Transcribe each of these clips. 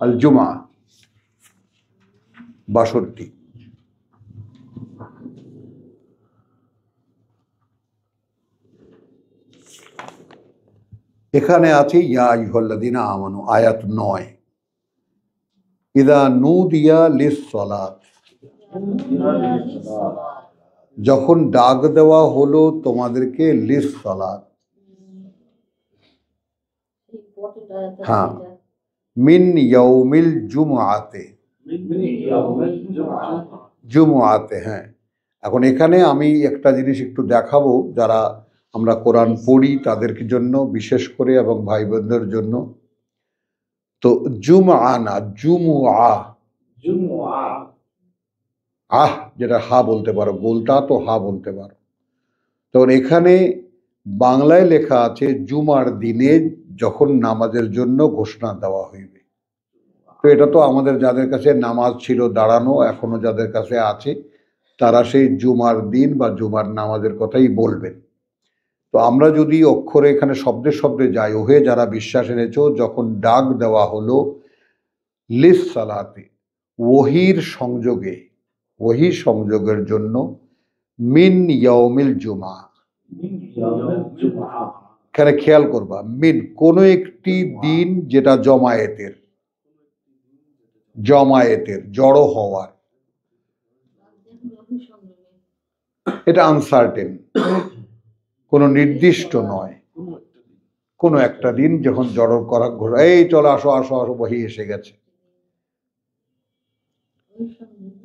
আল জুমা ৬২। এখানে আছে ইয়া আইয়ুহাল্লাযীনা আমানু, আয়াত ৯। ইযা নুদিয়া লিস-সালাত, যখন ডাক দেওয়া হলো তোমাদেরকে লিস-সালাত, হ্যাঁ, মিন ইয়াউমিল জুমআতে, জুমআতে, হ্যাঁ। এখন এখানে আমি একটা জিনিস একটু দেখাবো, যারা আমরা কোরআন পড়ি তাদের জন্য বিশেষ করে, এবং ভাই বোনদের জন্য। তো জুমআ না, জুমুআ, আহ যেটা হা বলতে পারো, গোলটা তো হা বলতে পারো। তো এখানে বাংলায় লেখা আছে জুমার দিনে যখন নামাজের জন্য ঘোষণা দেওয়া হইবে। তো এটা তো আমাদের যাদের কাছে নামাজ ছিল দাঁড়ানো, এখনো যাদের কাছে আছে, তারা সেই জুমার দিন বা জুমার নামাজের কথাই বলবেন। তো আমরা যদি অক্ষরে এখানে শব্দে শব্দে যাই, ওহে যারা বিশ্বাস এনেছ, যখন ডাক দেওয়া হলো লিস সালাতে, ওহির সংযোগে, ওহি সংযোগের জন্য, মিন ইয়াউমিল জুমা, এখানে খেয়াল করবা, মিন কোন একটি দিন যেটা জমায়েতের, জমায়েতের জড়ো হওয়ার, এটা আনসার্টেন, কোনো নির্দিষ্ট নয়, কোনো একটা দিন যখন জড়ো করা, এই চলো আসো আসো আসো, বহি এসে গেছে।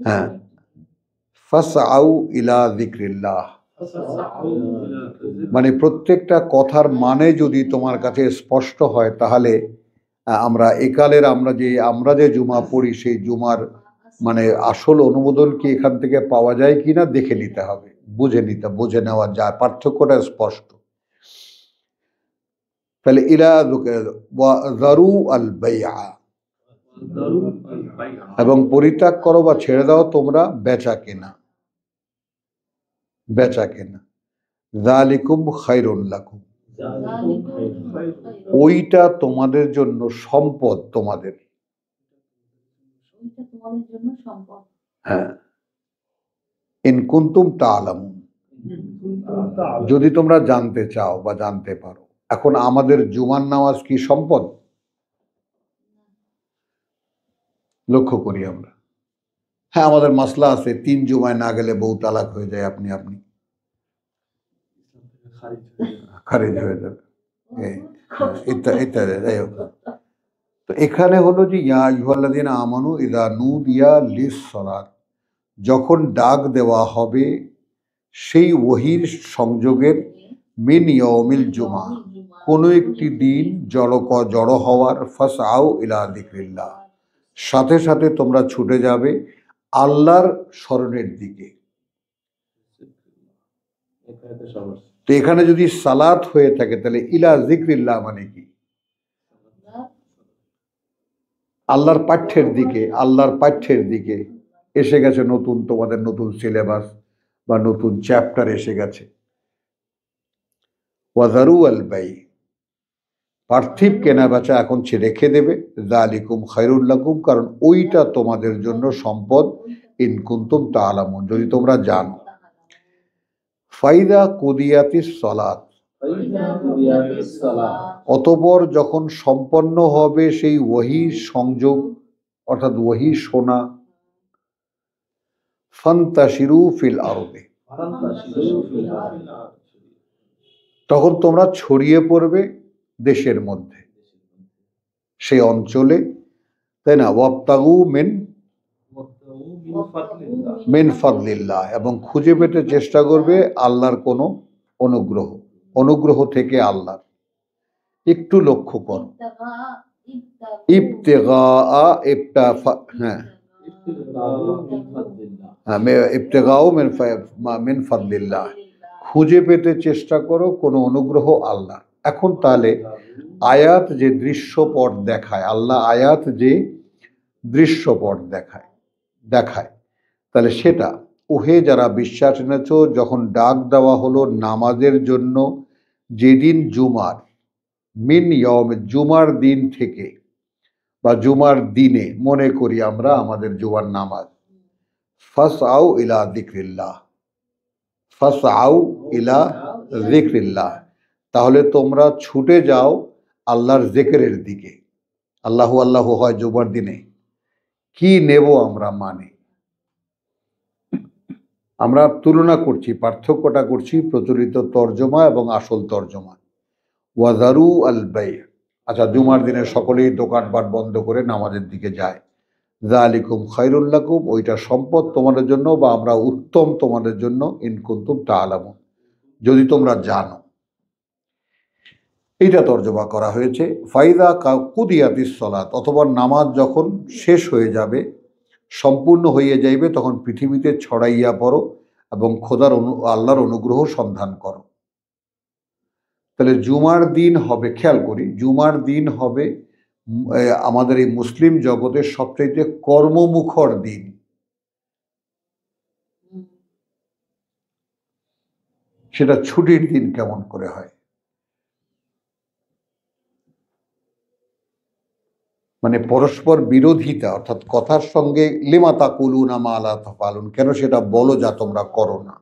হ্যাঁ, ফাসআউ ইলা যিকরিল্লাহ, মানে প্রত্যেকটা কথার মানে যদি তোমার কাছে স্পষ্ট হয়, তাহলে আমরা একালের আমরা যে জুমা পড়ি, সেই জুমার মানে আসল অনুমোদন কি এখান থেকে পাওয়া যায় কিনা দেখে নিতে হবে, বুঝে নেওয়া যায়, পার্থক্যটা স্পষ্ট। তাহলে ইলা যারু আল বাইআ, এবং পরিত্যাগ করো বা ছেড়ে দাও তোমরা বেচা কেনা, বেচা কেনা। যালিকুম খায়রুন লাকুম, ওইটা তোমাদের জন্য সম্পদ, তোমাদের, হ্যাঁ, ইন কুনতুম তা'লামুন, যদি তোমরা জানতে চাও বা জানতে পারো। এখন আমাদের জুমার নামাজ কি সম্পদ? লক্ষ্য করি আমরা, হ্যাঁ, আমাদের মাসলা আছে, ৩ জুমায় না গেলে বউ তালাক হয়ে যায়, আপনি খারিজ হয়ে যাবে, ইত্যাদি। যাই হোক, তো এখানে হলো যে ইয়া আইয়ুহাল্লাযীনা আমানু ইযা নুদিয়া লিস-সালাত, যখন ডাক দেওয়া হবে সেই ওহির সংযোগের, মিন ইয়াউমিল জুমা, কোনো একটি দিন জড়ো হওয়ার, ফাসআউ ইলা যিকরিল্লাহ, সাথে সাথে তোমরা ছুটে যাবে আল্লাহর স্মরণের দিকে। তো এখানে যদি সালাত হয়ে থাকে, তাহলে ইলা যিকরিল্লাহ মানে কি? আল্লাহর পাঠ্যের দিকে, আল্লাহর পাঠ্যের দিকে এসে গেছে। নতুন, তোমাদের নতুন সিলেবাস বা নতুন চ্যাপ্টার এসে গেছে। ওয়াজারু আল বাই, পার্থিব কেনা বেচা এখন রেখে দেবে। যালিকুম খায়রুল লাকুম, কারণ ওইটা তোমাদের জন্য সম্পদ, ইন কুনতুম তা'লামুন, যদি তোমরা জানো। ফাইদা কুদিয়াতিস সালাত, অতঃপর যখন সম্পন্ন হবে সেই ওহী সংযোগ, অর্থাৎ ওহী শোনা, ফান্তাশিরু ফিল আরদি, তখন তোমরা ছড়িয়ে পড়বে দেশের মধ্যে, সেই অঞ্চলে, তাই না? ওয়াবতাগু মিন ফাদলিল্লাহ, এবং খুঁজে পেতে চেষ্টা করবে আল্লাহর কোনো অনুগ্রহ থেকে আল্লাহর। একটু লক্ষ্য করো, ইবতিগা, হ্যাঁ, ইবতিগাউ মিন ফাদলিল্লাহ, খুঁজে পেতে চেষ্টা করো কোনো অনুগ্রহ আল্লাহ। এখন তাহলে আয়াত যে দৃশ্যপট দেখায়, আল্লাহ আয়াত যে দৃশ্যপট দেখায়, তাহলে সেটা, ওহে যারা বিশ্বাস এনেছ, যখন ডাক দেওয়া হলো নামাজের জন্য যেদিন জুমার, মিন ইয়াউম, জুমার দিন থেকে, বা জুমার দিনে মনে করি আমরা আমাদের জুমার নামাজ, ফাসআউ ইলা যিকরিল্লাহ, ফাসআউ ইলা যিকরিল্লাহ, তাহলে তোমরা ছুটে যাও আল্লাহর জিকিরের দিকে। আল্লাহু আল্লাহু হয় জুমার দিনে, কি নেব আমরা মানে? আমরা তুলনা করছি, পার্থক্যটা করছি প্রচলিত তর্জমা এবং আসল তর্জমা। ওয়াজারু আল বাই, আচ্ছা জুমার দিনে সকলেই দোকানপাট বন্ধ করে নামাজের দিকে যায়। যালিকুম খায়রুল লাকুম, ওইটা সম্পদ তোমাদের জন্য, বা আমরা উত্তম তোমাদের জন্য, ইন কুনতুম তা'লামুন, যদি তোমরা জানো। এইটা তর্জমা করা হয়েছে। ফাইদা কুদিয়াতিস সালাত, অথবা নামাজ যখন শেষ হয়ে যাবে, সম্পূর্ণ হয়ে যাইবে, তখন পৃথিবীতে ছড়াইয়া পড়ো এবং খোদার আল্লাহর অনুগ্রহ সন্ধান করো। তাহলে জুমার দিন হবে, খেয়াল করি, জুমার দিন হবে আমাদের এই মুসলিম জগতের সবচাইতে কর্মমুখর দিন। সেটা ছুটির দিন কেমন করে হয়? মানে পরস্পর বিরোধিতা, অর্থাৎ কথার সঙ্গে লিমা তাকুলুনা মা লা তাফআলুন, কেন সেটা বলো যা তোমরা করো না।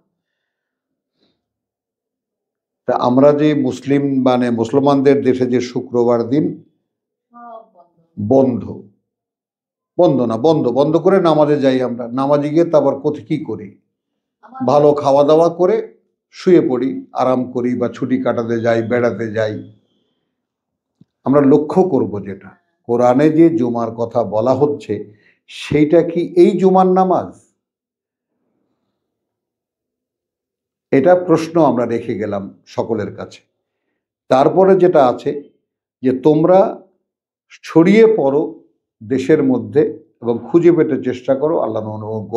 তা আমরা যে মুসলিম, মানে মুসলমানদের দেশে যে শুক্রবার দিন বন্ধ, বন্ধ না, বন্ধ বন্ধ করে নামাজে যাই আমরা, নামাজে গিয়ে তারপর কোথায় কি করি, ভালো খাওয়া দাওয়া করে শুয়ে পড়ি, আরাম করি, বা ছুটি কাটাতে যাই, বেড়াতে যাই। আমরা লক্ষ্য করব যেটা কোরআনে যে জুমার কথা বলা হচ্ছে, সেইটা কি এই জুমার নামাজ? এটা প্রশ্ন আমরা রেখে গেলাম সকলের কাছে। তারপরে যেটা আছে যে তোমরা ছড়িয়ে পড়ো দেশের মধ্যে এবং খুঁজে পেতে চেষ্টা করো আল্লাহর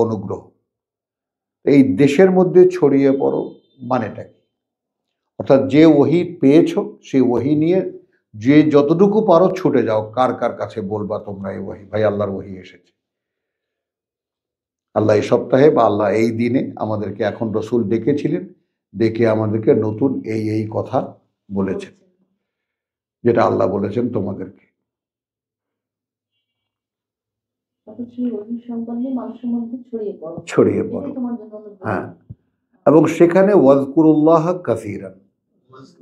অনুগ্রহ। এই দেশের মধ্যে ছড়িয়ে পড়ো মানেটা কি? অর্থাৎ যে ওহী পেয়েছো সেই ওহী নিয়ে যে যতটুকু পারো ছুটে যাও। কার কার কাছে বলবা তোমরা এই ওহী, ভাই আল্লাহর ওহী এসেছে, আল্লাহ এই সপ্তাহে বা আল্লাহ এই দিনে আমাদেরকে, এখন রসুল ডেকেছিলেন, ডেকে আমাদেরকে নতুন এই এই কথা বলেছেন, যেটা আল্লাহ বলেছেন তোমাদেরকে। ছড়িয়ে পড়ো, হ্যাঁ। এবং সেখানে ওয়াজকুরুল্লাহ কাসীরান,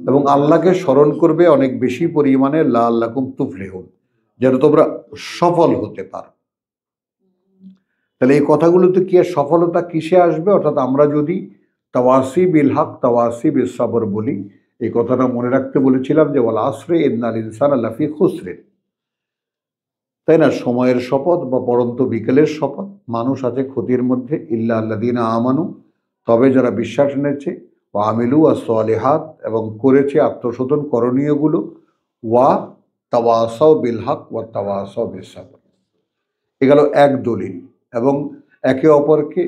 এবং আল্লাহকে স্মরণ করবে অনেক বেশি পরিমাণে, লাআল্লাকুম তুফলিহুন, যেন তোমরা সফল হতে পারো। তাহলে এই কথাগুলোতে কি আর সফলতা কিসে আসবে? অর্থাৎ আমরা যদি তাওয়াসি বিল হক তাওয়াসি বিস সবর বলি, এই কথাটা মনে রাখতে বলেছিলাম যে ওয়াল আসরে ইন্নাল ইনসানা লাফি খুসরিন, তাই না? সময়ের শপথ বা পড়ন্ত বিকেলের শপথ, মানুষ আছে ক্ষতির মধ্যে, ইল্লা আল্লাযীনা আমানু, তবে যারা বিশ্বাস এনেছে, ওয়া আমিলু আস-সালিহাত, এবং করেছে আত্মশোধন করণীয়গুলো, ওয়া তাওয়াসাউ বিল হক ওয়া তাওয়াসাউ বিস সবর। এগুলো এক দলিল, এবং একে অপরকে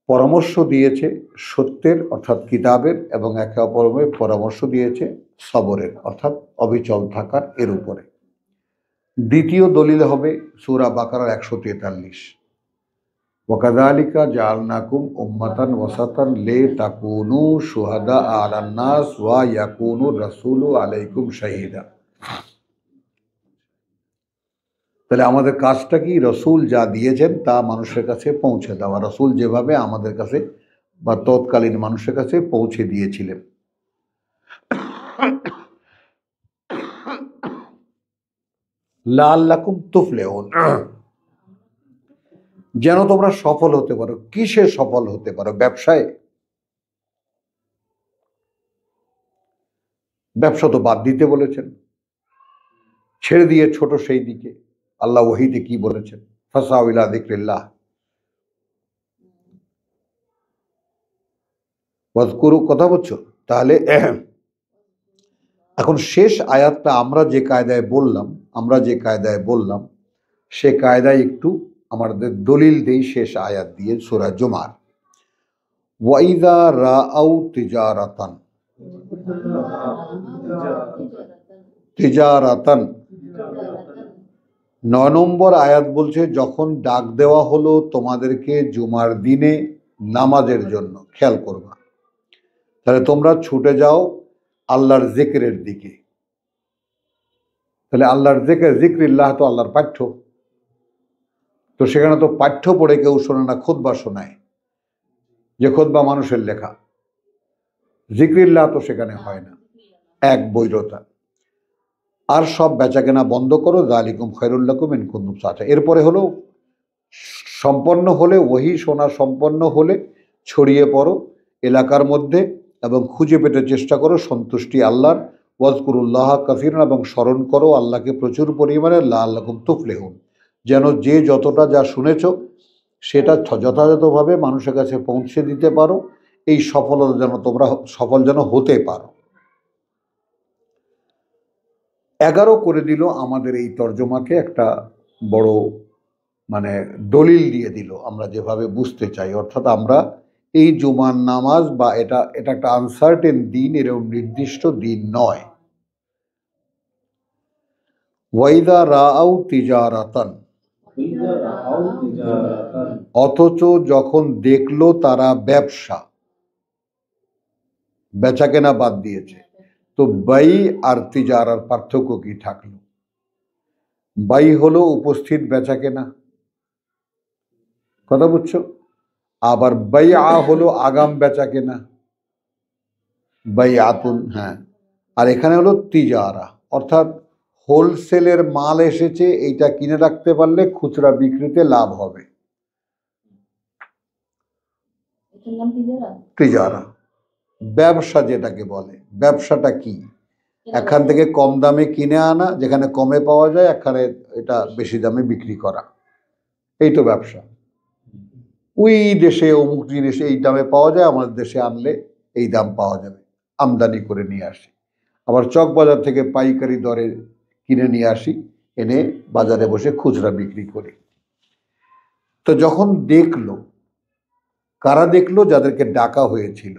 পরামর্শ দিয়েছে সত্যের অর্থাৎ কিতাবের, এবং একে অপরকে পরামর্শ দিয়েছে সবরের অর্থাৎ অবিচল থাকার এর উপরে। দ্বিতীয় দলিল হবে সূরা বাকারার 143, ওয়াকাযালিকা জাআলনাকুম উম্মাতান ওয়াসাতান লিতাকুনু শুহাদা আলান নাস ওয়া ইয়াকুনুর রাসূলু আলাইকুম শাহীদা। তাহলে আমাদের কাজটা কি? রসুল যা দিয়েছেন তা মানুষের কাছে পৌঁছে দেওয়া। রসুল যেভাবে আমাদের কাছে বা তৎকালীন মানুষের কাছে পৌঁছে দিয়েছিলেন। লাআল্লাকুম তুফলিহুন, যেন তোমরা সফল হতে পারো। কিসে সফল হতে পারো? ব্যবসায়? ব্যবসা তো বাদ দিতে বলেছেন, ছেড়ে দিয়ে ছোট সেই দিকে। আল্লাহ ওহীতে কি বলেছেন? ফাসাউ ইলা যিকরিল্লাহ ওয়াজকুরু, কথা বলছো? তাহলে এখন শেষ আয়াতটা আমরা যে কায়দায় বললাম সে কায়দায় একটু আমাদের দলিল দেই শেষ আয়াত দিয়ে সূরা জুমার। ওয়াইদা রাআউ তিজারাতান, তিজারাতান 9 নম্বর আয়াত বলছে যখন ডাক দেওয়া হলো তোমাদেরকে জুমার দিনে নামাজের জন্য, খেয়াল করবা, তাহলে তোমরা ছুটে যাও আল্লাহর জিকিরের দিকে। তাহলে আল্লাহর জিক্রিল্লাহ তো আল্লাহর পাঠ্য, তো সেখানে তো পাঠ্য পড়ে কেউ শোনে না, খুতবা শোনায়, যে খুতবা মানুষের লেখা। জিক্রিল্লাহ তো সেখানে হয় না, এক বৈরতা। আর সব বেচাকেনা বন্ধ করো, যালিকুম খায়রুল লাকুম ইন কুনতুম সালিমিন। এরপরে হলো সম্পন্ন হলে, ওহী শোনা সম্পন্ন হলে ছড়িয়ে পড়ো এলাকার মধ্যে এবং খুঁজে পেতে চেষ্টা করো সন্তুষ্টি আল্লাহর। ওয়াজকুরুল্লাহ কাসীরান, এবং স্মরণ করো আল্লাহকে প্রচুর পরিমাণে, লাআল্লাকুম তুফলিহুন, যেন যে যতটা যা শুনেছ সেটা যথাযথভাবে মানুষের কাছে পৌঁছে দিতে পারো, এই সফলতা যেন তোমরা সফল যেন হতে পারো। 11 করে দিল আমাদের এই তর্জমাকে একটা বড় মানে দলিল দিয়ে দিল আমরা যেভাবে বুঝতে চাই। অর্থাৎ আমরা এই জুমার নামাজ বা এটা একটা আনসার্টেন দিন, এরকম নির্দিষ্ট দিন নয়। ওয়াইদা রাআউ তিজারাতান, অথচ যখন দেখলো তারা ব্যবসা, বেচা কেনা বাদ দিয়েছে, তো বাই আর তিজারার পার্থক্য কি থাকলো? বাই হলো উপস্থিত বেচা কেনা, কথা বুঝছো? আবার বাইআ হলো আগাম বেচা কেনা, বাইআতুন, হ্যাঁ। আর এখানে হলো তিজারা, অর্থাৎ হোলসেলের মাল এসেছে, এইটা কিনে রাখতে পারলে খুচরা বিক্রিতে লাভ হবে। তিজারা ব্যবসা যেটাকে বলে, ব্যবসাটা কি? এখান থেকে কম দামে কিনে আনা, যেখানে কমে পাওয়া যায় এখানে এটা বেশি দামে বিক্রি করা, এই তো ব্যবসা। ওই দেশে অমুক জিনিস এই দামে পাওয়া যায়, আমাদের দেশে আনলে এই দাম পাওয়া যাবে, আমদানি করে নিয়ে আসি। আবার চক বাজার থেকে পাইকারি দরে কিনে নিয়ে আসি, এনে বাজারে বসে খুচরা বিক্রি করি। তো যখন দেখলো, কারা দেখলো? যাদেরকে ডাকা হয়েছিল,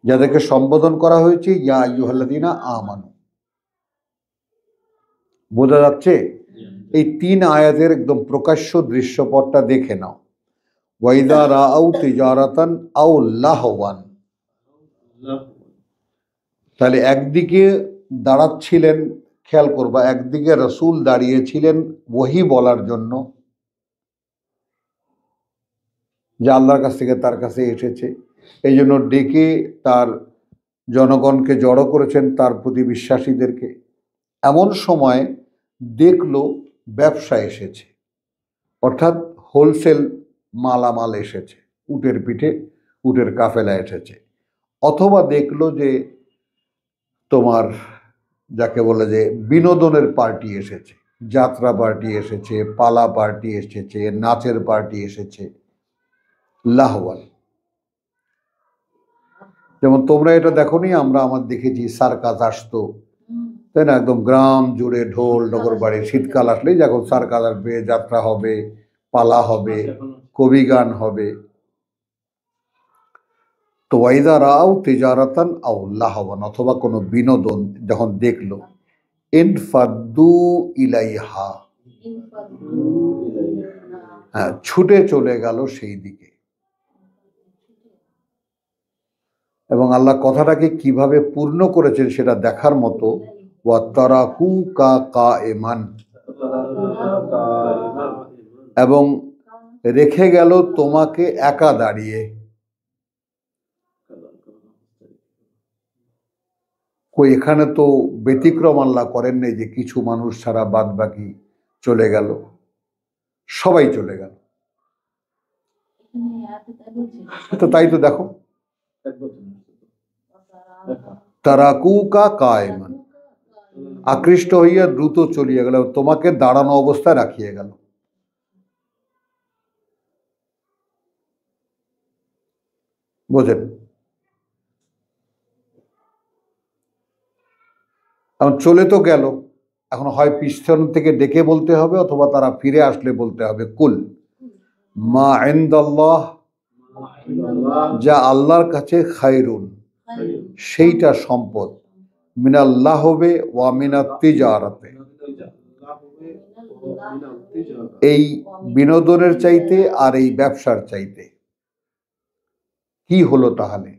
যাদেরকে সম্বোধন করা হয়েছে ইয়া আইয়ুহাল্লাযীনা আমানু। বোঝা যাচ্ছে? এই 3 আয়াতের একদম প্রকাশ্য দৃশ্যপটটা দেখে নাও। ওয়াইদা রাআউ তিজারাতান আও লাহওয়ান, তাহলে একদিকে দাঁড়াচ্ছিলেন, খেয়াল করবা, একদিকে রাসূল দাঁড়িয়েছিলেন ওহী বলার জন্য, যা আল্লাহর কাছ থেকে তার কাছে এসেছে, এই জন্য ডেকে তার জনগণকে জড়ো করেছেন, তার প্রতি বিশ্বাসীদেরকে। এমন সময় দেখলো ব্যবসা এসেছে, অর্থাৎ হোলসেল মালামাল এসেছে, উটের পিঠে উটের কাফেলা এসেছে। অথবা দেখলো যে তোমার যাকে বলে যে বিনোদনের পার্টি এসেছে, যাত্রা পার্টি এসেছে, পালা পার্টি এসেছে, নাচের পার্টি এসেছে, লাহওয়াল। যেমন তোমরা এটা দেখোনি, আমরা দেখেছি সার্কাস আসতো, তাই না? একদম গ্রাম জুড়ে ঢোল ডগর বাড়ি, শীতকাল আসলেই যখন সার্কাস আসবে, যাত্রা হবে, পালা হবে, কবি গান হবে। তো ওয়াইদা রাআউ তিজারাতান আও লাহওয়ান, অথবা কোনো বিনোদন যখন দেখলো, ইনফাদ্দু ইলাইহা, হ্যাঁ, ছুটে চলে গেল সেই দিকে। এবং আল্লাহ কথাটাকে কিভাবে পূর্ণ করেছেন সেটা দেখার মতো। ওয়া তারাকুকা কায়েমান, এবং রেখে গেল তোমাকে একা দাঁড়িয়ে। কই এখানে তো ব্যতিক্রম আল্লাহ করেন নাই যে কিছু মানুষ ছাড়া বাদ বাকি চলে গেল, সবাই চলে গেল। তো তাই তো দেখো, তারাকুকা কায়েমান, আকৃষ্ট হইয়া দ্রুত চলিয়া গেল, তোমাকে দাঁড়ানো অবস্থায় রাখিয়ে গেল। বোঝেন? এখন চলে তো গেল, এখন হয় পিছন থেকে ডেকে বলতে হবে, অথবা তারা ফিরে আসলে বলতে হবে কুল মা ইনদাল্লাহ, যা আল্লাহর কাছে খায়রুন, সেইটা সম্পদ, মিনাল্লাহ হবে ওয়া মিনাত তিজারাতে, এই বিনোদনের চাইতে আর এই ব্যবসার চাইতে। কি হলো তাহলে?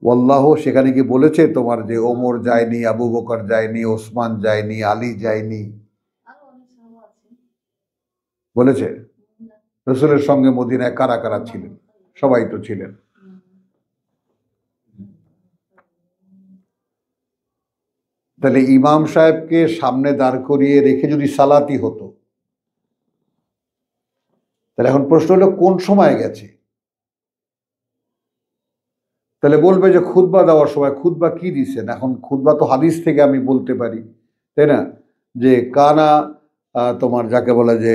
ওয়াল্লাহ সেখানে কি বলেছে তোমার যে ওমর যায়নি, আবু বকর যায়নি, ওসমান যায়নি, আলী যায়নি, বলেছে? রসুলের সঙ্গে মদিনায় কারা কারা ছিলেন? সবাই তো ছিলেন। তাহলে ইমাম সাহেবকে সামনে দাঁড় করিয়ে রেখে যদি সালাতি হতো, তাহলে এখন প্রশ্ন হলো কোন সময় গেছে? তাহলে বলবে যে খুতবা দেওয়ার সময়। খুতবা কি দিচ্ছেন? এখন খুতবা তো হাদিস থেকে আমি বলতে পারি, তাই না? যে কানা তোমার যাকে বলে যে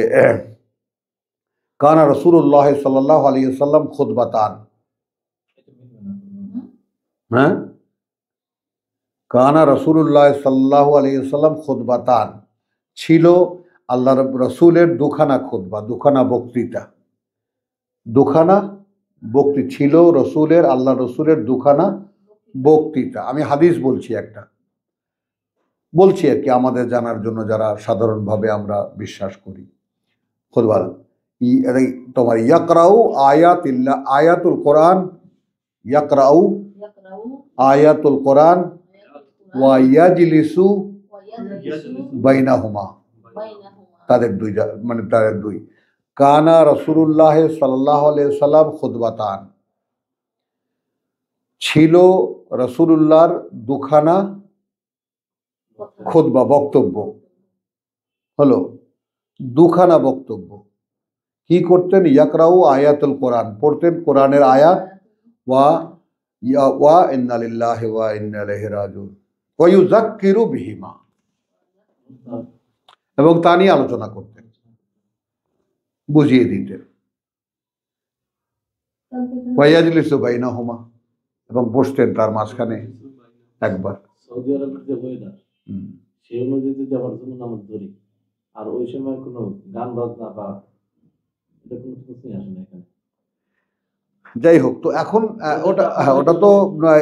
কানা রাসূলুল্লাহ সাল্লাল্লাহু আলাইহি ওয়াসাল্লাম খুতবাতান। হ্যাঁ, কানা রাসূলুল্লাহ সাল্লাল্লাহু আলাইহি ওয়াসাল্লাম খুতবাতান, ছিল আল্লাহ রসুলের দুখানা খুতবা, দুখানা বক্তৃতা, দুখানা বক্তৃতা ছিল রসুলের, আল্লাহ রসুলের দুখানা বক্তৃতা। আমি হাদিস বলছি, একটা বলছি আর কি আমাদের জানার জন্য, যারা সাধারণভাবে আমরা বিশ্বাস করি। খুতবা তোমার ইয়াকরাউ আয়াতিল্লাহ, আয়াতুল কোরআন, ইয়াকরাউ আয়াতুল কোরআন ওয়া ইয়াজলিসু বাইনাহুমা, তাদের দুই, মানে তাদের দুই। কানা রাসূলুল্লাহ সাল্লাল্লাহু আলাইহি সাল্লাম খুতবাতান, ছিল রাসূলুল্লাহর দুখানা খুতবা, বক্তব্য হলো দুখানা বক্তব্য। কি করতেন? ইয়াকরাউ আয়াতুল কোরআন, পড়তেন কোরআনের আয়াত, ওয়া ইন্না লিল্লাহি ওয়া ইন্না ইলাইহি রাজিউন, ওয়া ইউযাক্কিরু বিহিমা, এবং তা নিয়ে আলোচনা করতেন, বুঝিয়ে দিতেন। ওয়া ইয়াজলিসু বাইনাহুমা, এবং বসতেন তার মাঝখানে একবার। সৌদি আরবের যে ওয়েদার, সেই অনুযায়ী যদি আমার জন্য নামাজ ধরি, আর ওই সময় কোনো গান বাজনা বা এটা কোনো কিছুই আসে না এখানে। যাই হোক, তো এখন ওটা তো,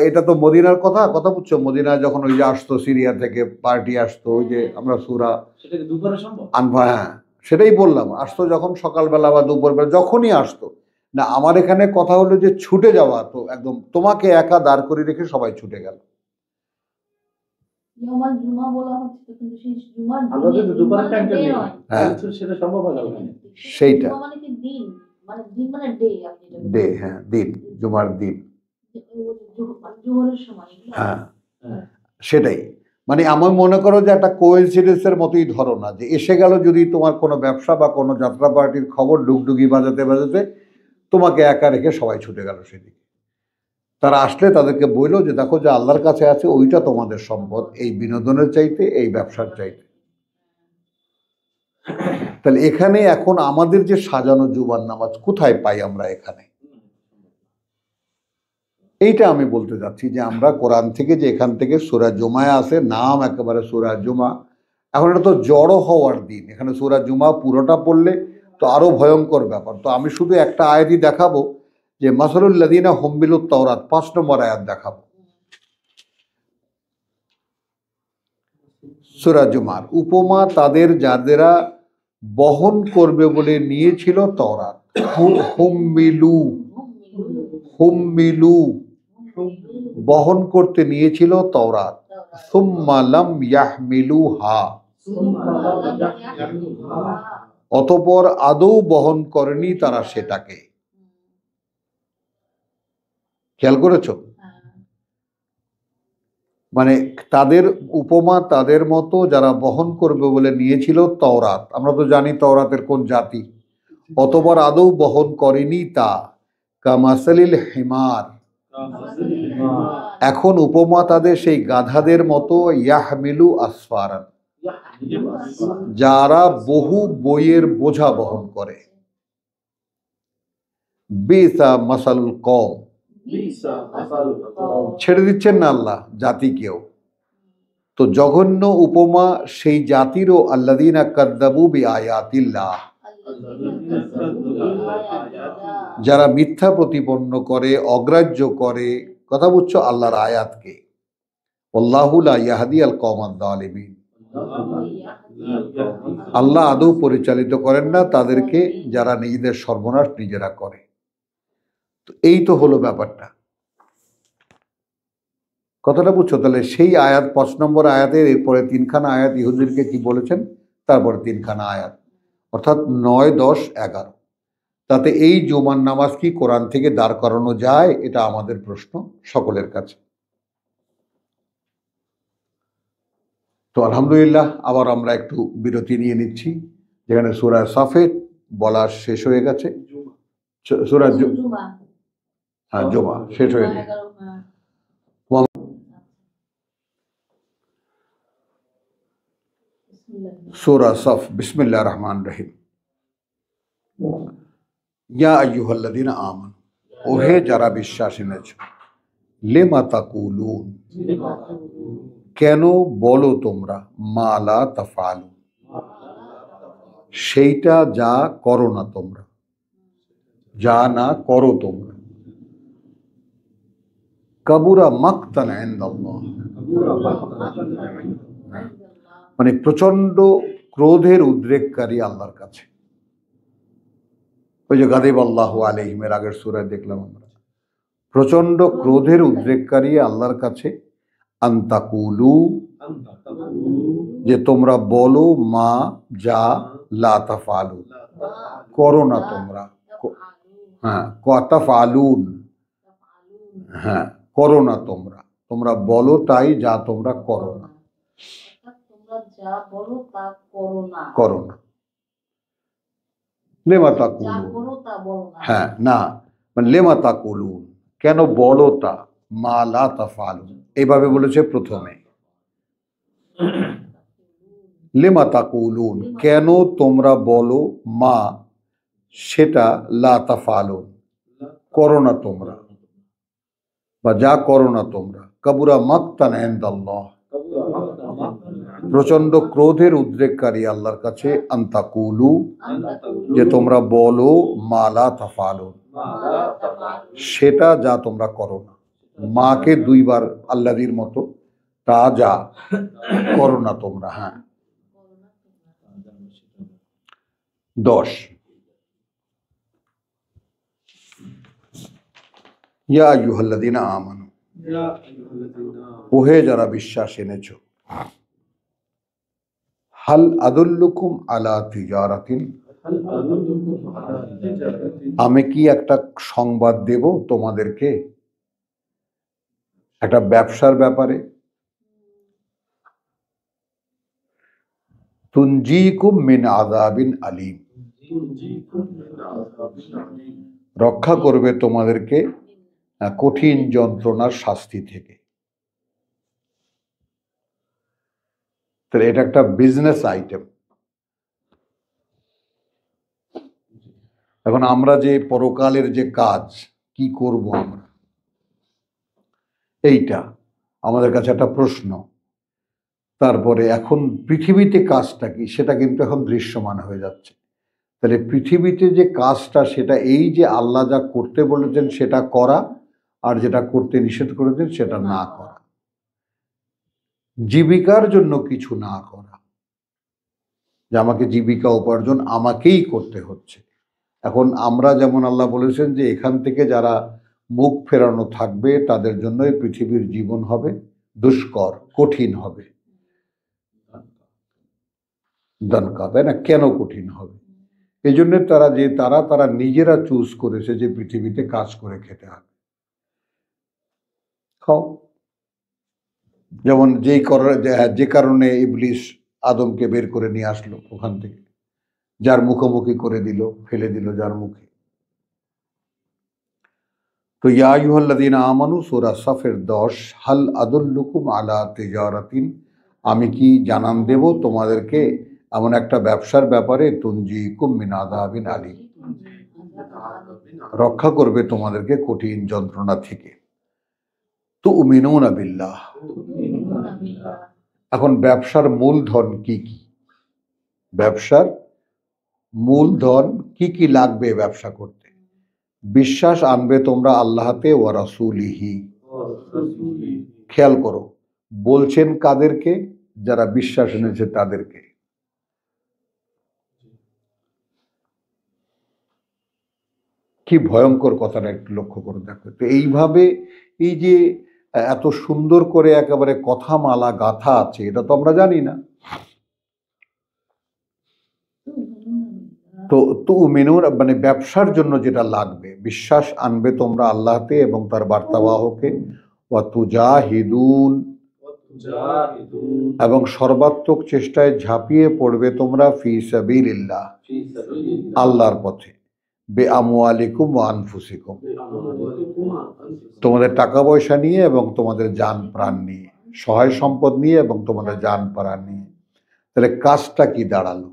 এটা তো মদিনার কথা বুঝছো? মদিনা যখন ওই যে আসতো সিরিয়া থেকে পার্টি আসতো, ওই যে আমরা সূরা সেটা কি দুপুরে সম্ভব? আনফা, হ্যাঁ সেটাই বললাম, আসতো যখন সকালবেলা বা দুপুরবেলা, যখনই আসতো। না, আমার এখানে কথা হলো যে ছুটে যাওয়া, তো একদম তোমাকে একা দাঁড় করে রেখে সবাই ছুটে গেল। সেইটা ডে, হ্যাঁ দিন, জুমার দিন, হ্যাঁ সেটাই। মানে আমি মনে করো যে একটা কোইন্সিডেন্সের মতোই ধরো না, যে এসে গেল যদি তোমার কোনো ব্যবসা বা কোনো যাত্রা পার্টির খবর, ডুগডুগি বাজাতে বাজাতে তোমাকে একা রেখে সবাই ছুটে গেল সেদিকে। তারা আসলে তাদেরকে বললো যে দেখো, যে আল্লাহর কাছে আছে ওইটা তোমাদের সম্পদ, এই বিনোদনের চাইতে, এই ব্যবসার চাইতে। তাহলে এখানে এখন আমাদের যে সাজানো জুমার নামাজ কোথায় পাই আমরা এখানে? এইটা আমি বলতে যাচ্ছি, যে আমরা কোরআন থেকে, যে এখান থেকে সূরা জুমায় আসে, নাম একেবারে সূরা জুমা। এখন এটা তো জড়ো হওয়ার দিন, এখানে সূরা জুমা পুরোটা পড়লে তো আরো ভয়ঙ্কর ব্যাপার। তো আমি শুধু একটা আয়াতই দেখাবো, যে মাসালুল লাযিনা হুম্মিলুত তাওরাত, 5 নম্বর আয়াত দেখাবো সূরা জুমার। উপমা তাদের যাদেরা বহন করবে বলে নিয়েছিল তওরাত। হুম্মিলু, হুম্মিলু বহন করতে নিয়েছিল তওরাত। সুম্মা লাম ইয়াহমিলুহা, অতঃপর আদৌ বহন করেনি তারা সেটাকে। খেয়াল করেছো? মানে তাদের উপমা তাদের মতো যারা বহন করবে বলে নিয়েছিল তওরাত। আমরা তো জানি তওরাতের কোন জাতি। অতঃপর আদৌ বহন করেনি তা। কামাসালিল হিমার, এখন উপমা তাদের সেই গাধাদের মতো। ইয়াহমিলু আসফারান, যারা বহু বইয়ের বোঝা বহন করে। বিসা মাসালুল কওম, ছেড়ে দিচ্ছেন না আল্লাহ জাতিকেও। তো জঘন্য উপমা সেই জাতিরও, আল্লাযীনা কাযযাবু বিআয়াতিল্লাহ, যারা মিথ্যা প্রতিপন্ন করে, অগ্রাহ্য করে, কথা বুঝছো, আল্লাহর আয়াতকে। আল্লাহু লা ইয়াহদিয়াল কওমাদ যালিমিন, আল্লাহ আদৌ পরিচালিত করেন না তাদেরকে যারা নিজেদের সর্বনাশ নিজেরা করে। তো এই তো হলো ব্যাপারটা। কথাটা বুঝছো? তাহলে সেই আয়াত 5 নম্বর আয়াতের এরপরে 3খানা আয়াত ইহুদিদেরকে কি বলেছেন, তারপরে 3খানা আয়াত, অর্থাৎ 9, 10, 11। তাতে এই জুমার নামাজ কি কোরআন থেকে দাঁড় করানো যায়? এটা আমাদের প্রশ্ন সকলের কাছে। তো আলহামদুলিল্লাহ, আবার আমরা একটু বিরতি নিয়ে নিচ্ছি, যেখানে সূরা সাফে বলা শেষ হয়ে গেছে। সূরা হ্যাঁ, জুমা শেষ হয়ে গেছে। সূরা সাফ, বিসমিল্লাহির রহমানির রহিম। ইয়া আইয়ুহাল্লাযীনা আমানু, ওহে যারা বিশ্বাস এনেছ, লিমা তাকুলুন, কেন বলো তোমরা, মা লা তাফআলুন, সেইটা যা করো না তোমরা, যা না করো তোমরা। কাবুরা মাকতান ইনদাল্লাহ, মানে প্রচন্ড ক্রোধের উদ্রেককারী আল্লাহর কাছে। ওই যে গাদিব আল্লাহু আলাইহিমের আগের সূরায় দেখলাম আমরা, প্রচন্ড ক্রোধের উদ্রেককারী আল্লাহর কাছে। আনতাকুলু, যে তোমরা বলো, মা যা, লা তাফআলু, করো না তোমরা। হ্যাঁ, তাফআলুন, হ্যাঁ, করো না তোমরা, তোমরা বলো তাই, যা তোমরা করো না, করো না। লেমা তাকুলুন, হ্যাঁ না, মানে লেমা তাকুলুন, কেন বলো তা, মা লা তাফআলুন, এইভাবে বলেছে প্রথমে। লেমা তাকুলুন, কেন তোমরা বলো, মা সেটা, লা তাফআলুন করো না তোমরা, বা যা করো না তোমরা। কাবুরা মাকতান ইনদাল্লাহ, প্রচন্ড ক্রোধের উদ্রেককারী আল্লাহর কাছে। আনতাকুলু, যে তোমরা বলো, মা লা তাফআলুন, সেটা যা তোমরা করো না। মাকে 2 বার আল্লাহর মতো, তা যা করো না তোমরা। হ্যাঁ, 10। ইয়া আইয়ুহাল্লাযীনা আমানু, ওহে যারা বিশ্বাস এনেছো, হাল আদুল্লুকুম আলা তিজারাতিন, আমি কি একটা সংবাদ দেব তোমাদেরকে, একটা ব্যবসার ব্যাপারে। তুনজিকুম মিন আযাবিন আলীম, রক্ষা করবে তোমাদেরকে কঠিন যন্ত্রণার শাস্তি থেকে। তাহলে এটা একটা বিজনেস আইটেম। এখন আমরা যে পরকালের যে কাজ কি করব আমরা, এইটা আমাদের কাছে একটা প্রশ্ন। তারপরে এখন পৃথিবীতে কাজটা কি, সেটা কিন্তু এখন দৃশ্যমান হয়ে যাচ্ছে। তাহলে পৃথিবীতে যে কাজটা, সেটা এই যে আল্লাহ যা করতে বলেছেন সেটা করা, আর যেটা করতে নিষেধ করেছেন সেটা না করা। জীবিকার জন্য কিছু না করা, যে আমাকে জীবিকা উপার্জন আমাকেই করতে হচ্ছে। এখন আমরা যেমন আল্লাহ বলেছেন যে এখান থেকে যারা মুখ ফেরানো থাকবে তাদের জন্য এই পৃথিবীর জীবন হবে দুষ্কর, কঠিন হবে। দনকা, তাই না? কেন কঠিন হবে? এই জন্য তারা নিজেরা চুজ করেছে যে পৃথিবীতে কাজ করে খেতে হবে। খাও, যেমন যে কারণে ইবলিস আদমকে বের করে নিয়ে আসলো ওখান থেকে, যার মুখোমুখি করে দিল, ফেলে দিল যার মুখে। তো ইয়া আইয়ুহাল্লাযীনা আমানু, সূরা সাফের 10, হাল আদুল্লুকুম আলা তিজারাতিন, আমি কি জানান দেব তোমাদেরকে এমন একটা ব্যবসার ব্যাপারে, তুনজিকুম মিন আযাবিন আলীম, রক্ষা করবে তোমাদেরকে কঠিন যন্ত্রণা থেকে। তুমিনুনা বিল্লাহ, এখন ব্যবসার মূলধন কি কি, ব্যবসার মূলধন কি কি লাগবে ব্যবসা করতে? বিশ্বাস আনবে তোমরা আল্লাহতে, ওয়া রাসূলিহি। খেয়াল করো, বলছেন কাদেরকে? যারা বিশ্বাস এনেছে তাদেরকে। কি ভয়ঙ্কর কথাটা একটু লক্ষ্য করে দেখো তো। এইভাবে এই যে এত সুন্দর করে একেবারে কথামালা গাথা আছে, এটা তো আমরা জানি না। তো তুমিনুন মানে ব্যবসার জন্য যেটা লাগবে, বিশ্বাস আনবে তোমরা আল্লাহতে এবং তার বার্তাবাহকে, ওয়া তুজাহিদুন এবং সর্বাত্মক চেষ্টায় ঝাঁপিয়ে পড়বে তোমরা ফি সাবিলিল্লাহ আল্লাহর পথে, বে আমওয়ালিকুম ওয়া আনফুসিকুম তোমাদের টাকা পয়সা নিয়ে এবং তোমাদের জান প্রাণ নিয়ে, সহায় সম্পদ নিয়ে এবং তোমাদের জান প্রাণ নিয়ে। তাহলে কাজটা কি দাঁড়ালো?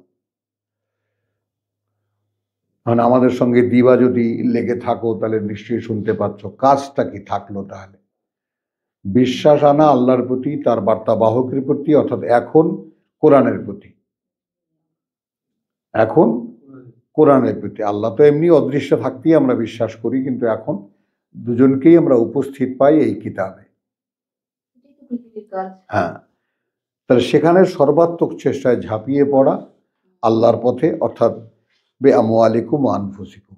মানে আমাদের সঙ্গে দিবা যদি লেগে থাকো তাহলে নিশ্চয়ই শুনতে পাচ্ছ, কাজটা কি থাকলো তাহলে? বিশ্বাস আনা আল্লাহর প্রতি, তার বার্তাবাহকের প্রতি, অর্থাৎ এখন কোরআনের প্রতি, এখন কোরআনের প্রতি। আল্লাহ তো এমনি অদৃশ্য থাকতেই আমরা বিশ্বাস করি, কিন্তু এখন দুজনকেই আমরা উপস্থিত পাই এই কিতাবে। হ্যাঁ, তাহলে সেখানে সর্বাত্মক চেষ্টায় ঝাঁপিয়ে পড়া আল্লাহর পথে, অর্থাৎ বে আমওয়ালিকুম ওয়া আনফুসিকুম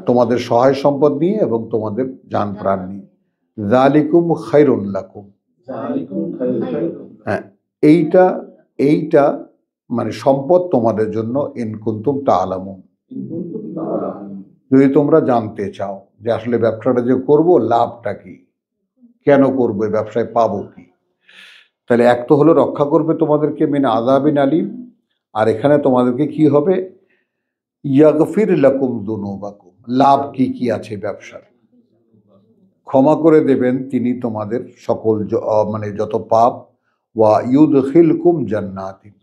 তোমাদের সহায় সম্পদ নিয়ে এবং তোমাদের জান প্রাণ নিয়ে। যালিকুম খায়রুন লাকুম, হ্যাঁ এইটা এইটা মানে সম্পদ তোমাদের জন্য, ইন কুনতুম তা'লামুন যদি তোমরা জানতে চাও যে আসলে ব্যবসাটা যে করব লাভটা কি, কেন করবো, ব্যবসায় পাবো কি। তাহলে এক তো হলো রক্ষা করবে তোমাদেরকে মিন আযাবিন আলীম, আর এখানে তোমাদেরকে কি হবে, ইয়াগফির লাকুম যুনুবাকুম, লাভ কি কি আছে ব্যবসার, ক্ষমা করে দেবেন তিনি তোমাদের সকল মানে যত পাপ, ওয়া ইউদখিলকুম জান্নাতিন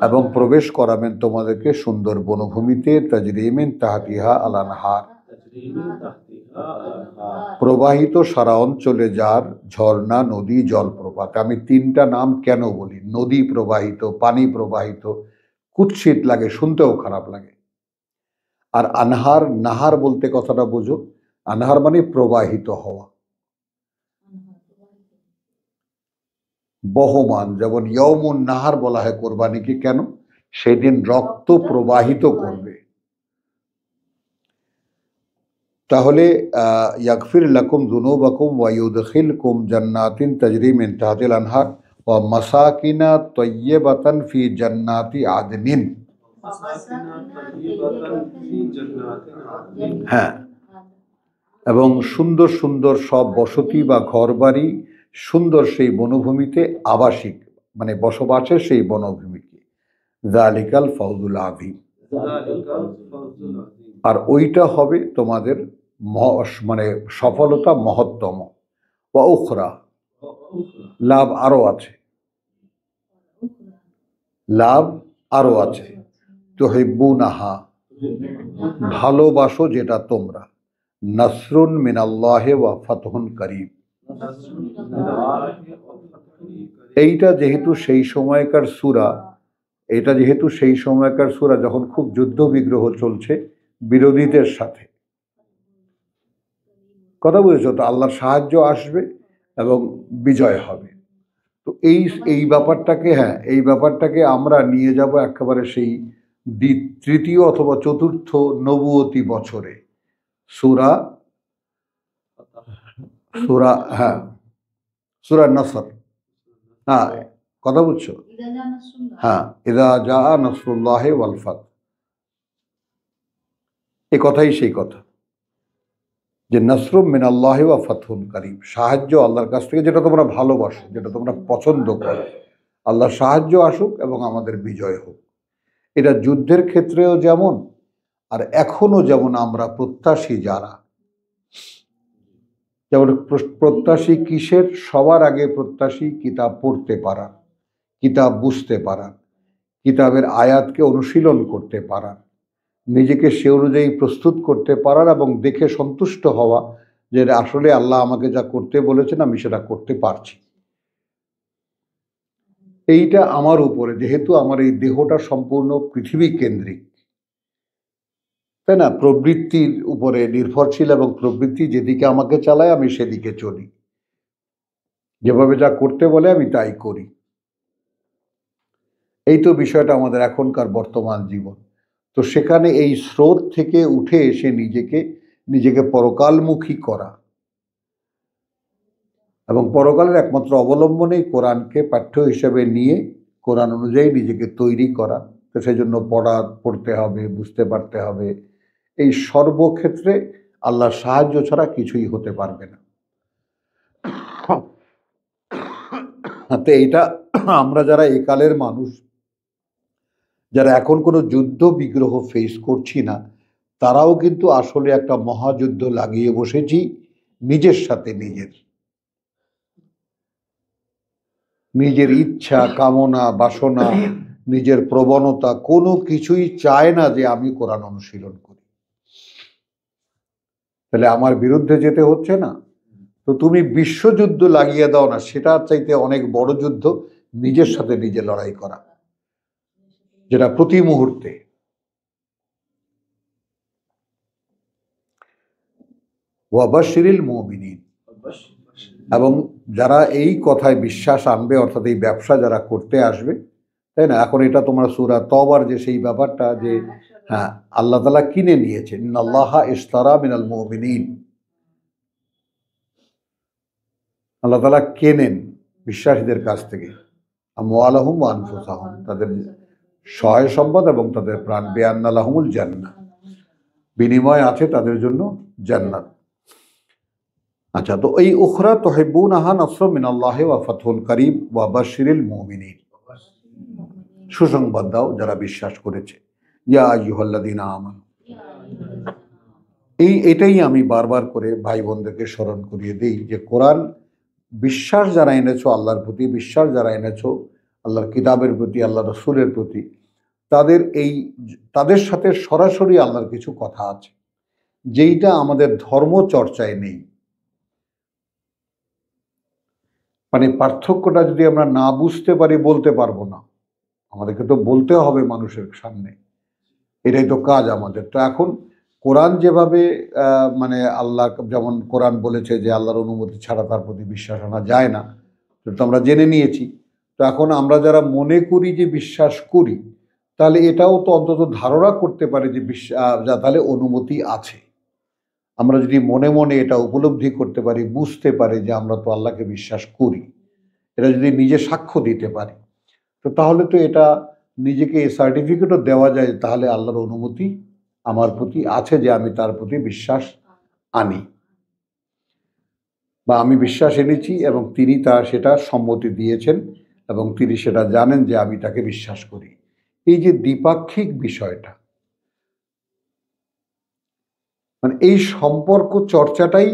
এবং প্রবেশ করাবেন তোমাদেরকে সুন্দর বনভূমিতে, তাজরি মিন তাহতিহা আল আনহার প্রবাহিত সারা অঞ্চলে যার ঝর্ণা, নদী, জলপ্রপাত। আমি তিনটা নাম কেন বলি, নদী প্রবাহিত, পানি প্রবাহিত, কুৎসিত লাগে, শুনতেও খারাপ লাগে। আর আনহার, নাহার বলতে কথাটা বোঝো, আনহার মানে প্রবাহিত হওয়া, বহমান। যেমন ইয়ৌমুন নাহার বলা হয় কোরবানিকে, কেন? সেদিন রক্ত প্রবাহিত করবে। তাহলে ইয়াগফির লাকুম যুনুবাকুম ওয়া ইউদখিলকুম জান্নাতিন তাজরি মিন তাহতিল আনহার ওয়া মাসাকিনা তাইয়্যিবাতান ফি জান্নাতি আদনিন। হ্যাঁ, এবং সুন্দর সুন্দর সব বসতি বা ঘরবাড়ি, সুন্দর সেই বনভূমিতে, আবাসিক মানে বসবাসের সেই বনভূমিকে। যালিকাল ফাউজুল আযীম, আর ওইটা হবে তোমাদের মানে সফলতা মহত্তম। ওয়া উখরা, লাভ আরো আছে, লাভ আরো আছে। তুহিব্বুনাহা, ভালোবাসো যেটা তোমরা, নাসরুন মিনাল্লাহি ওয়া ফাতহুন করিব। এইটা যেহেতু সেই সময়কার সূরা, এটা যেহেতু সেই সময়কার সূরা যখন খুব যুদ্ধ বিগ্রহ চলছে বিরোধীদের সাথে, কথা বুঝেছো তো, আল্লাহর সাহায্য আসবে এবং বিজয় হবে। তো এই ব্যাপারটাকে, হ্যাঁ এই ব্যাপারটাকে আমরা নিয়ে যাব একেবারে সেই তৃতীয় অথবা চতুর্থ নবুয়তি বছরে। সূরা হ্যাঁ সূরা নসর, হ্যাঁ কথা বুঝছো, হ্যাঁ ইযা জাআ নাসরুল্লাহি ওয়াল ফাত, এই কথাই সেই কথা যে নাসরুম মিনাল্লাহি ওয়া ফাতহুন করিব, সাহায্য আল্লাহর কাছ থেকে, যেটা তোমরা ভালোবাসো, যেটা তোমরা পছন্দ করো, আল্লাহর সাহায্য আসুক এবং আমাদের বিজয় হোক। এটা যুদ্ধের ক্ষেত্রেও যেমন, আর এখনো যেমন আমরা প্রত্যাশী যারা, যেমন প্রত্যাশী কিসের, সবার আগে প্রত্যাশী কিতাব পড়তে পারা, কিতাব বুঝতে পারা, কিতাবের আয়াতকে অনুশীলন করতে পারা, নিজেকে সে অনুযায়ী প্রস্তুত করতে পারার এবং দেখে সন্তুষ্ট হওয়া যে আসলে আল্লাহ আমাকে যা করতে বলেছেন আমি সেটা করতে পারছি। এইটা আমার উপরে, যেহেতু আমার এই দেহটা সম্পূর্ণ পৃথিবী কেন্দ্রিক, তাই না, প্রবৃত্তির উপরে নির্ভরশীল এবং প্রবৃত্তি যেদিকে আমাকে চালায় আমি সেদিকে চলি, যেভাবে যা করতে বলে আমি তাই করি। এই তো বিষয়টা আমাদের এখনকার বর্তমান জীবন। তো সেখানে এই স্রোত থেকে উঠে এসে নিজেকে নিজেকে পরকালমুখী করা, এবং পরকালের একমাত্র অবলম্বনেই কোরআনকে পাঠ্য হিসেবে নিয়ে কোরআন অনুযায়ী নিজেকে তৈরি করা। তো সেই জন্য পড়তে হবে, বুঝতে পারতে হবে। এই সর্বক্ষেত্রে আল্লাহর সাহায্য ছাড়া কিছুই হতে পারবে না। তো এইটা আমরা যারা একালের মানুষ, যারা এখন কোনো যুদ্ধ বিগ্রহ ফেস করছি না, তারাও কিন্তু আসলে একটা মহাযুদ্ধ লাগিয়ে বসেছি নিজের সাথে। নিজের ইচ্ছা, কামনা, বাসনা, নিজের প্রবণতা কোনো কিছুই চায় না যে আমি কোরআন অনুশীলন করি। তাহলে আমার বিরুদ্ধে যেতে হচ্ছে না? তো তুমি বিশ্বযুদ্ধ লাগিয়ে দাও না, সেটার চাইতে অনেক বড় যুদ্ধ নিজের সাথে নিজে লড়াই করা, যেটা প্রতি মুহূর্তে। ওয়াবাশশিরিল মুমিনিন, এবং যারা এই কথায় বিশ্বাস আনবে, অর্থাৎ এই ব্যবসা যারা করতে আসবে, তাই না? এখন এটা তোমরা সূরা তওবার যে সেই ব্যাপারটা, যে হ্যাঁ আল্লাহ তাআলা কিনে নিয়েছেন, ইন্নাল্লাহা ইশতারা মিনাল মুমিনিন, আল্লাহ তাআলা কেনেন বিশ্বাসীদের কাছ থেকে আমওয়ালাহুম ওয়া আনফুসাহুম, তাদের সহায় সম্পদ এবং তাদের প্রাণ, বিআন্না লাহুমুল জান্নাহ, বিনিময় আছে তাদের জন্য জান্নাত। আচ্ছা, তো এই উখরা তুহিব্বুনাহা নাসরুম মিনাল্লাহি ওয়া ফাতহুন কারীব ওয়া বাশশিরিল মুমিনিন, সুসংবাদ দাও যারা বিশ্বাস করেছে। ইয়া আইয়ুহাল্লাযীনা আমানু, এটাই আমি বারবার করে ভাই বোনদেরকে স্মরণ করিয়ে দিই যে কোরআন বিশ্বাস যারা এনেছো আল্লাহর প্রতি, বিশ্বাস যারা এনেছো আল্লাহর কিতাবের প্রতি, আল্লাহ রসুলের প্রতি, তাদের সাথে সরাসরি আল্লাহর কিছু কথা আছে যেইটা আমাদের ধর্ম চর্চায় নেই। মানে পার্থক্যটা যদি আমরা না বুঝতে পারি বলতে পারবো না, আমাদেরকে তো বলতে হবে মানুষের সামনে, এটাই তো কাজ আমাদের। তো এখন কোরআন যেভাবে মানে আল্লাহ যেমন কোরআন বলেছে যে আল্লাহর অনুমতি ছাড়া তার প্রতি বিশ্বাস আনা যায় না, তো আমরা জেনে নিয়েছি। তো এখন আমরা যারা মনে করি যে বিশ্বাস করি, তাহলে এটাও তো অন্তত ধারণা করতে পারে যে তাহলে অনুমতি আছে। আমরা যদি মনে মনে এটা উপলব্ধি করতে পারি, বুঝতে পারি যে আমরা তো আল্লাহকে বিশ্বাস করি, এটা যদি নিজে সাক্ষ্য দিতে পারি, তো তাহলে তো এটা নিজেকে সার্টিফিকেটও দেওয়া যায়, তাহলে আল্লাহর অনুমতি আমার প্রতি আছে যে আমি তার প্রতি বিশ্বাস আনি, বা আমি বিশ্বাস এনেছি এবং তিনি সেটা সম্মতি দিয়েছেন এবং তিনি সেটা জানেন যে আমি তাকে বিশ্বাস করি। এই যে দ্বিপাক্ষিক বিষয়টা, মানে এই সম্পর্ক চর্চাটাই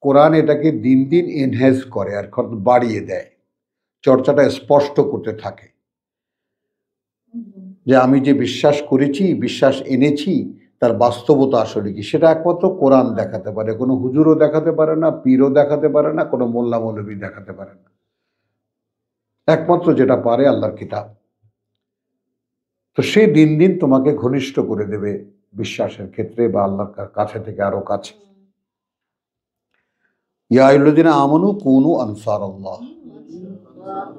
কোরআন এটাকে দিন দিন এনহ্যান্স করে আর বাড়িয়ে দেয়, চর্চাটা স্পষ্ট করতে থাকে যে আমি যে বিশ্বাস করেছি, বিশ্বাস এনেছি, তার বাস্তবতা আসলে কি, সেটা একমাত্র কোরআন দেখাতে পারে। কোনো হুজুরও দেখাতে পারে না, পীরও দেখাতে পারে না, কোনো মোল্লা মৌলবী দেখাতে পারে না। একমাত্র যেটা পারে আল্লাহর কিতাব। তো সে দিন দিন তোমাকে ঘনিষ্ঠ করে দেবে বিশ্বাসের ক্ষেত্রে, বা আল্লাহর কাছে থেকে আরো কাছে। ইয়া আইয়ুহাল্লাযীনা আমানু কুনু আনসারাল্লাহ,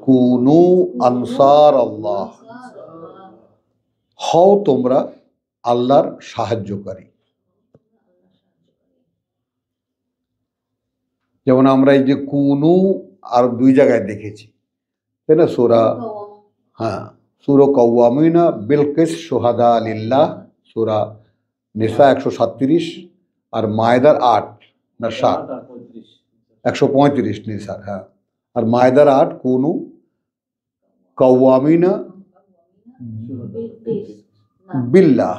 কুনু আনসারাল্লাহ, হও তোমরা আল্লাহর সাহায্যকারী। যেমন আমরা এই যে কুনু আর দুই জায়গায় দেখেছি, তাই না? সূরা কাওয়ামিনা বিল কিসত শুহাদা লিল্লাহ, সূরা নিসা 137, আর মায়দার 8 না 7, 135 নিসার, হ্যাঁ, আর মায়দার 8, কুনু কাওয়ামিনা বিল্লাহ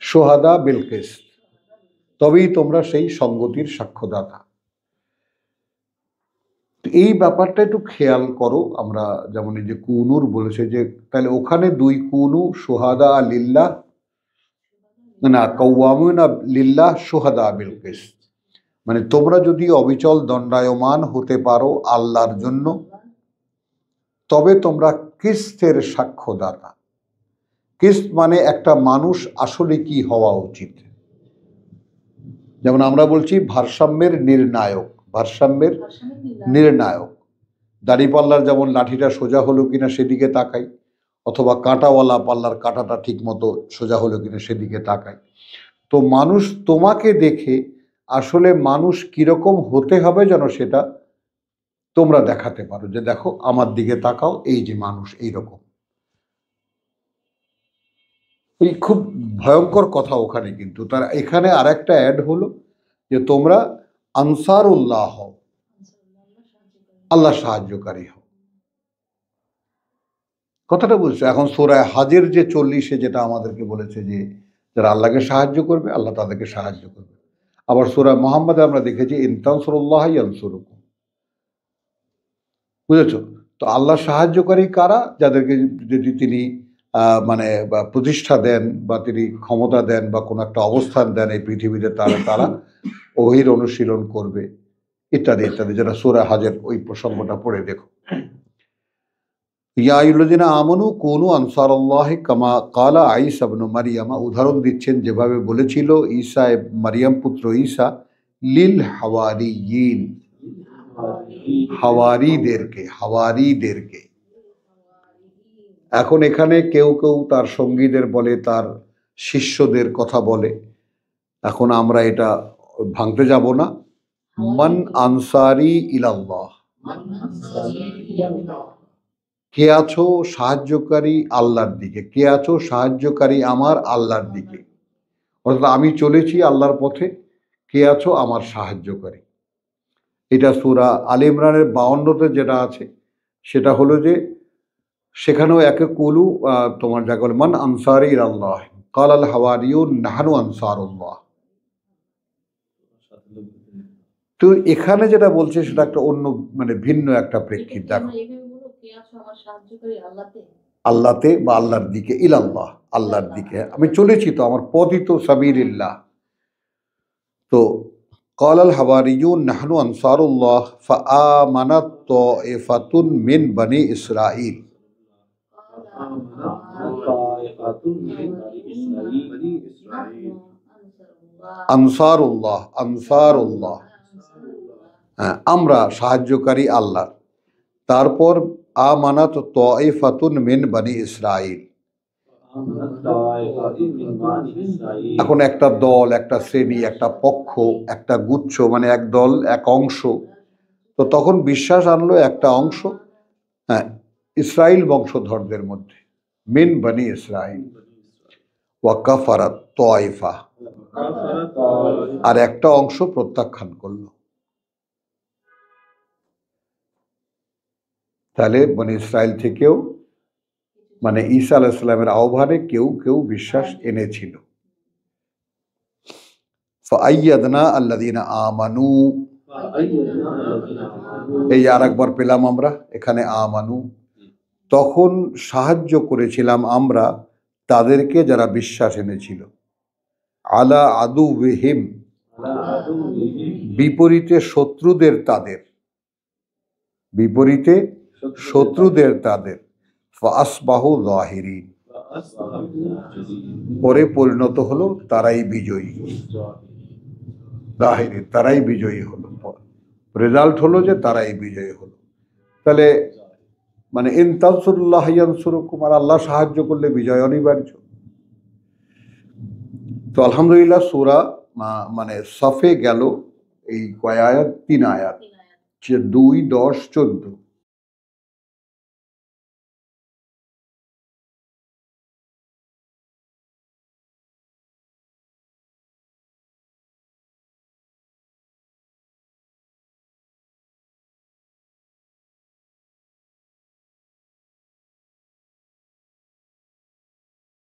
শুহাদা বিল কিসত, তবেই তোমরা সেই সঙ্গতির সাক্ষ্যদাতা। এই ব্যাপারটা একটু খেয়াল করো। আমরা যেমন এই যে কুনুর বলেছে, যে তাহলে ওখানে 2 কুনু শুহাদা লিল্লাহ, না কাওয়ামিনা লিল্লাহ শুহাদা বিল কিসত, মানে তোমরা যদি অবিচল দণ্ডায়মান হতে পারো আল্লাহর জন্য, তবে তোমরা কিস্তের সাক্ষ্যদাতা। কিস্ত মানে একটা মানুষ আসলে কি হওয়া উচিত। যেমন আমরা বলছি ভারসাম্যের নির্ণায়ক, ভারসাম্যের নির্ণায়ক। দাড়িপাল্লার যেমন লাঠিটা সোজা হলো কিনা সেদিকে তাকাই, অথবা কাঁটাওয়ালা পাল্লার কাঁটাটা ঠিক মতো সোজা হলো কিনা সেদিকে তাকাই। তো মানুষ তোমাকে দেখে আসলে মানুষ কিরকম হতে হবে যেন সেটা তোমরা দেখাতে পারো, যে দেখো আমার দিকে তাকাও, এই যে মানুষ এইরকম। এই খুব ভয়ঙ্কর কথা ওখানে, কিন্তু তার এখানে আর একটা অ্যাড হলো যে তোমরা আনসারুল্লাহ হও, আল্লাহ সাহায্যকারী হও। কথাটা বুঝছো? এখন সূরা হাজের যে 40-এ যেটা আমাদেরকে বলেছে যে যারা আল্লাহকে সাহায্য করবে আল্লাহ তাদেরকে সাহায্য করবে। আবার সূরা মুহাম্মাদে আমরা দেখেছি ইন তানসুরুল্লাহ ইয়ানসুরুকুম। বুঝেছো? তো আল্লাহ সাহায্যকারী কারা? যাদেরকে যদি তিনি মানে বা প্রতিষ্ঠা দেন বা তিনি ক্ষমতা দেন বা কোনো একটা অবস্থান দেন এই পৃথিবীতে, তারা ওহির অনুশীলন করবে ইত্যাদি ইত্যাদি, যেটা সূরা হাজের ওই প্রসঙ্গটা পড়ে দেখো। ইয়া আইয়ুহাল্লাযীনা আমানু কুনু আনসারাল্লাহি কামা ক্বালা ঈসা ইবনু মারইয়াম। উদাহরণ দিচ্ছেন যেভাবে বলেছিল ঈসা মারিয়াম পুত্র ঈসা লিল হাওয়ারিয়িন, হাওয়ারিদেরকে। এখন এখানে কেউ কেউ তার সঙ্গীদের বলে, তার শিষ্যদের কথা বলে। এখন আমরা এটা ভাঙতে যাব না। মান আনসারি ইলাল্লাহ, কে আছো সাহায্যকারী আল্লাহর দিকে, কে আছো সাহায্যকারী আমার আল্লাহর দিকে। অর্থাৎ আমি চলেছি আল্লাহর পথে, কে আছো আমার সাহায্যকারী। এটা সূরা আলে ইমরানের 52-তে যেটা আছে সেটা হলো যে সেখানেও একে কুলু তোমার যা বলে মান আনসারি ইলাল্লাহ ক্বাল আল হাওয়ারিয়ুন নাহনু আনসারুল্লাহ। তো এখানে যেটা বলছে সেটা একটা অন্য মানে ভিন্ন একটা প্রেক্ষিত। দেখো আল্লাহতে বা আল্লাহর দিকে, ইলাল্লাহ আল্লাহর দিকে আমি চলেছি, তো আমার পথই তো সাবিলিল্লাহ। তো ক্বাল আল হাওয়ারিয়ুন নাহনু আনসারুল্লাহ ফাআমানাত তাইফাতুন মিন বনি ইসরাঈল। আনসারুল্লাহ, আনসারুল্লাহ, হ্যাঁ আমরা সাহায্যকারী আল্লাহ। তারপর আমানাত তাইফাতুন মিন বনি ইসরাঈল। এখন একটা দল, একটা শ্রেণী, একটা পক্ষ, একটা গুচ্ছ, মানে এক দল এক অংশ। তো তখন বিশ্বাস আনলো একটা অংশ, হ্যাঁ ইসরাইল বংশধরদের মধ্যে, মিন বনি ইসরাঈল। ওয়া কাফারাত তাইফা, আর একটা অংশ প্রত্যাখ্যান করলো। তাহলে বনি ইসরাইল থেকেও মানে ঈসা আলাইহিস সালামের আহ্বানে কেউ কেউ বিশ্বাস এনেছিল। ফাআইয়াদনা আল্লাযীনা আমানু, এই আর একবার পেলাম আমরা এখানে আমানু। তখন সাহায্য করেছিলাম আমরা তাদেরকে যারা বিশ্বাস এনেছিল। আলা আদুবিহিম, বিপরীতে শত্রুদের তাদের, বিপরীতে শত্রুদের তাদের। ফাসবাহু যাহিরিন, পরে পরিণত হলো তারাই বিজয়ী। যাহিরিন তারাই বিজয়ী হলো, রেজাল্ট হলো যে তারাই বিজয়ী হলো। তাহলে মানে ইন তানসুরুল্লাহ ইয়ানসুরুকুম, আর আল্লাহ সাহায্য করলে বিজয় অনিবার্য। তো আলহামদুলিল্লাহ সূরা মানে সফে গেল এই কয় আয়াত, 3 আয়াত, 2, 10, 14।